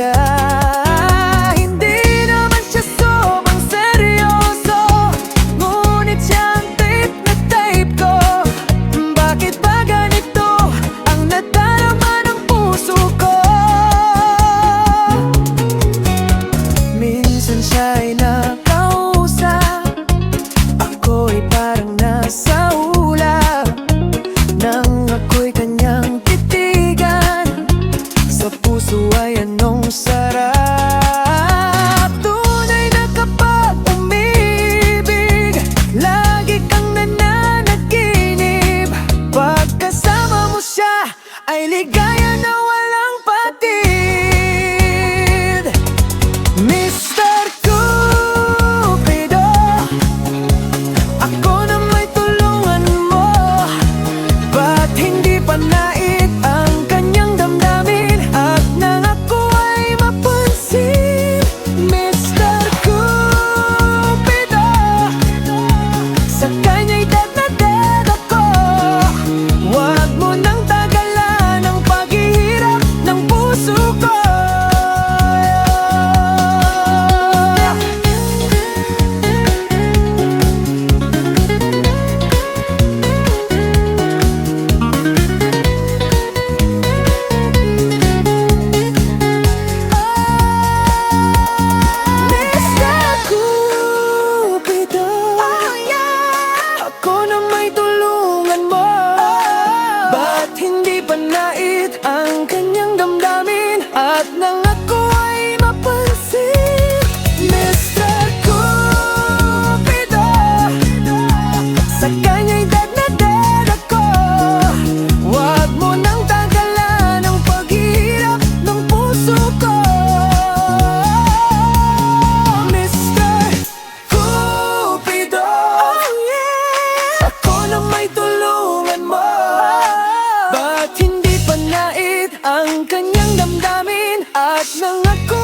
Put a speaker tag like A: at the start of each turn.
A: siya. Hindi naman siya sobrang seryoso, ngunit siya ang type na type ko. Bakit ba ganito ang nadarama ng puso ko? Minsan siya'y nakausap, ako'y parang nasa ulap, nang ako'y kanyang titigan, sa puso ay anong sarap. Tunay na kapag umibig, lagi kang nananaginip. Pagkasama mo siya ay ligaya na walang patid. Mr. Cupido, ako na may tulungan mo. Ba't hindi pa nait ang kanyang damdamin at nang ako ay mapansin? Mr. Cupido, sa kanya'y dead na dead ako. Huwag mo nang tagalan ang paghihirap ng puso ko. Panait ang kanyang damdamin at nang ako ay mapansin. Mr. Cupido, sa kanya'y dead na dead ako. Huwag mo nang tagalan ang paghihirap ng puso ko. Mr. Cupido, ako na may tulungan mo. Ba't hindi pa nait ang kanyang damdamin at nang ako